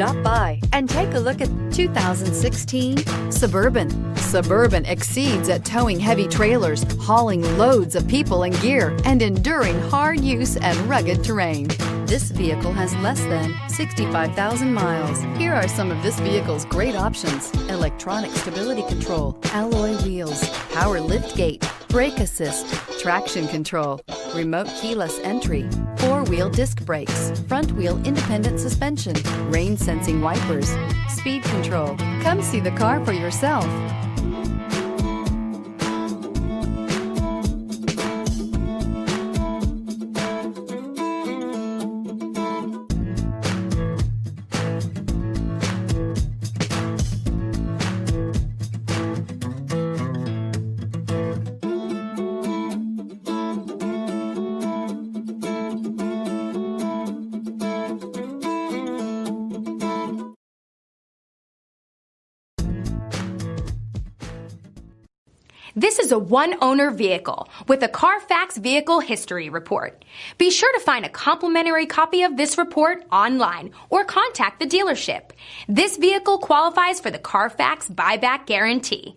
Stop by and take a look at 2016 Suburban. Suburban exceeds at towing heavy trailers, hauling loads of people and gear, and enduring hard use and rugged terrain. This vehicle has less than 65,000 miles. Here are some of this vehicle's great options: electronic stability control, alloy wheels, power liftgate, brake assist, traction control, remote keyless entry, four-wheel disc brakes, front-wheel independent suspension, rain-sensing wipers, speed control. Come see the car for yourself. This is a one-owner vehicle with a CARFAX Vehicle History Report. Be sure to find a complimentary copy of this report online or contact the dealership. This vehicle qualifies for the CARFAX Buyback Guarantee.